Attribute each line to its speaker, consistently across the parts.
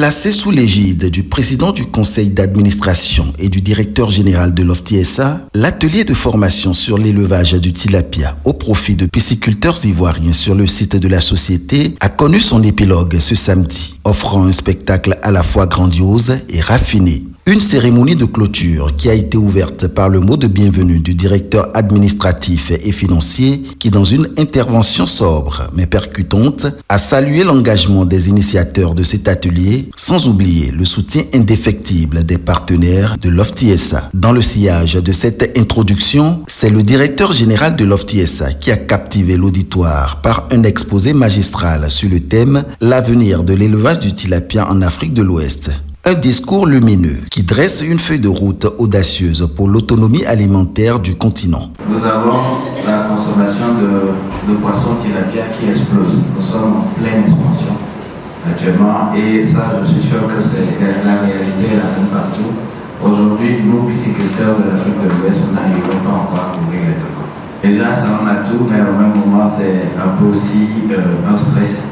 Speaker 1: Placé sous l'égide du président du conseil d'administration et du directeur général de l'OFTI-SA, l'atelier de formation sur l'élevage du tilapia au profit de pisciculteurs ivoiriens sur le site de la société a connu son épilogue ce samedi, offrant un spectacle à la fois grandiose et raffiné. Une cérémonie de clôture qui a été ouverte par le mot de bienvenue du directeur administratif et financier qui, dans une intervention sobre mais percutante, a salué l'engagement des initiateurs de cet atelier, sans oublier le soutien indéfectible des partenaires de l'OFTI-SA. Dans le sillage de cette introduction, c'est le directeur général de l'OFTI-SA qui a captivé l'auditoire par un exposé magistral sur le thème « L'avenir de l'élevage du tilapia en Afrique de l'Ouest ». Un discours lumineux qui dresse une feuille de route audacieuse pour l'autonomie alimentaire du continent.
Speaker 2: Nous avons la consommation de poissons tilapia qui explose. Nous sommes en pleine expansion actuellement et ça, je suis sûr que c'est la réalité là partout. Aujourd'hui, nos pisciculteurs de l'Afrique de l'Ouest, nous n'arrivons pas encore à couvrir les demandes. Déjà, ça en a tout, mais au même moment, c'est un peu aussi un stress.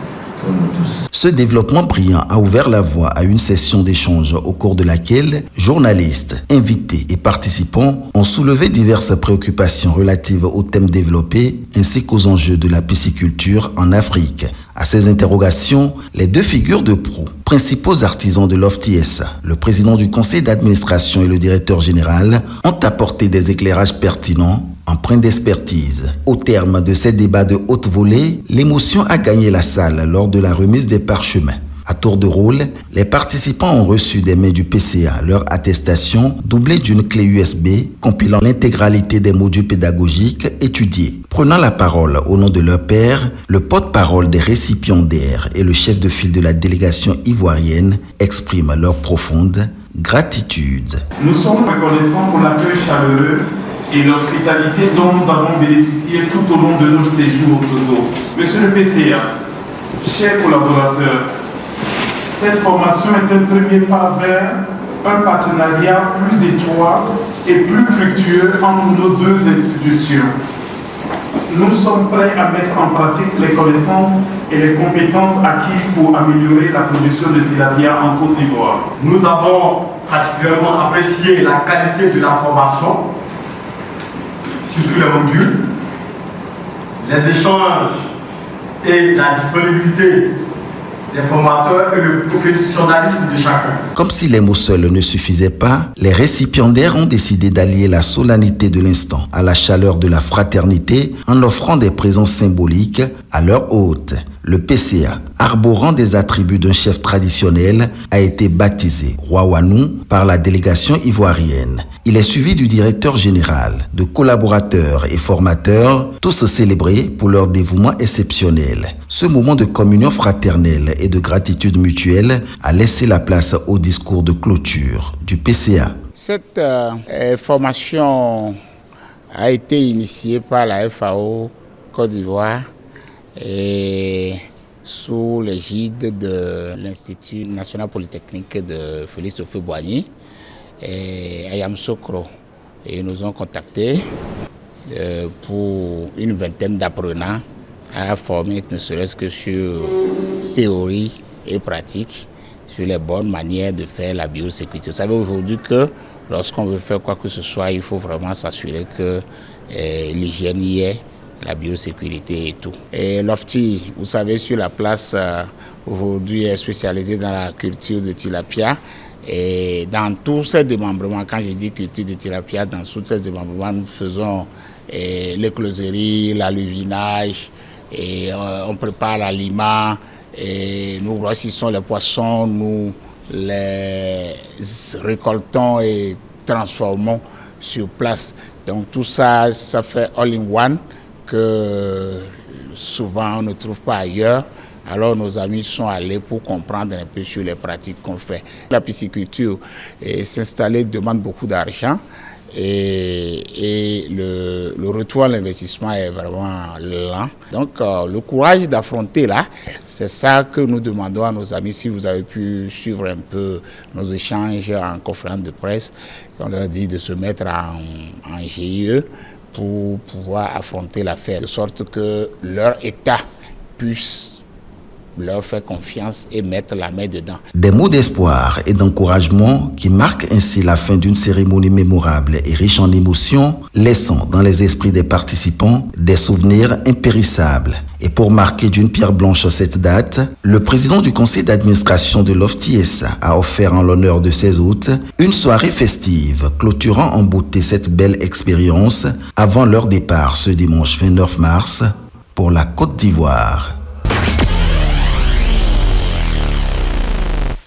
Speaker 1: Ce développement brillant a ouvert la voie à une session d'échange au cours de laquelle journalistes, invités et participants ont soulevé diverses préoccupations relatives aux thèmes développés ainsi qu'aux enjeux de la pisciculture en Afrique. À ces interrogations, les deux figures de proue, principaux artisans de l'OFTI-SA, le président du conseil d'administration et le directeur général, ont apporté des éclairages pertinents, empreints d'expertise. Au terme de ces débats de haute volée, l'émotion a gagné la salle lors de la remise des parchemins. À tour de rôle, les participants ont reçu des mains du PCA leur attestation doublée d'une clé USB compilant l'intégralité des modules pédagogiques étudiés. Prenant la parole au nom de leur père, le porte-parole des récipiendaires et le chef de file de la délégation ivoirienne expriment leur profonde gratitude.
Speaker 3: Nous sommes reconnaissants pour l'accueil chaleureux et l'hospitalité dont nous avons bénéficié tout au long de nos séjours au Togo. Monsieur le PCA, chers collaborateurs, cette formation est un premier pas vers un partenariat plus étroit et plus fructueux entre nos deux institutions. Nous sommes prêts à mettre en pratique les connaissances et les compétences acquises pour améliorer la production de tilapia en Côte d'Ivoire.
Speaker 4: Nous avons particulièrement apprécié la qualité de la formation, surtout les modules, les échanges et la disponibilité des formateurs et le professionnalisme de chacun.
Speaker 1: Comme si les mots seuls ne suffisaient pas, les récipiendaires ont décidé d'allier la solennité de l'instant à la chaleur de la fraternité en offrant des présents symboliques à leur hôte. Le PCA, arborant des attributs d'un chef traditionnel, a été baptisé Roi Wanou par la délégation ivoirienne. Il est suivi du directeur général, de collaborateurs et formateurs, tous célébrés pour leur dévouement exceptionnel. Ce moment de communion fraternelle et de gratitude mutuelle a laissé la place au discours de clôture du PCA.
Speaker 5: Cette formation a été initiée par la FAO Côte d'Ivoire et sous l'égide de l'Institut national polytechnique de Félix Houphouët-Boigny et Ayam Sokro. Et ils nous ont contactés pour une vingtaine d'apprenants à former, ne serait-ce que sur théorie et pratique, sur les bonnes manières de faire la biosécurité. Vous savez aujourd'hui que lorsqu'on veut faire quoi que ce soit, il faut vraiment s'assurer que l'hygiène y est, la biosécurité et tout. Et l'OFTI, vous savez, sur la place aujourd'hui est spécialisée dans la culture de tilapia. Et dans tous ces démembrements, quand je dis culture de tilapia, dans tous ces démembrements, nous faisons l'écloserie, l'aluvinage, et on prépare l'aliment, et nous grossissons les poissons, nous les récoltons et transformons sur place. Donc tout ça, ça fait all-in-one que souvent on ne trouve pas ailleurs. Alors nos amis sont allés pour comprendre un peu sur les pratiques qu'on fait. La pisciculture s'installer demande beaucoup d'argent et le retour à l'investissement est vraiment lent. Donc le courage d'affronter là, c'est ça que nous demandons à nos amis. Si vous avez pu suivre un peu nos échanges en conférence de presse, on leur dit de se mettre en GIE pour pouvoir affronter l'affaire, de sorte que leur État puisse leur faire confiance et mettre la main dedans.
Speaker 1: Des mots d'espoir et d'encouragement qui marquent ainsi la fin d'une cérémonie mémorable et riche en émotions, laissant dans les esprits des participants des souvenirs impérissables. Et pour marquer d'une pierre blanche cette date, le président du conseil d'administration de l'OFTI-SA a offert en l'honneur de ses hôtes une soirée festive clôturant en beauté cette belle expérience avant leur départ ce dimanche 29 mars pour la Côte d'Ivoire.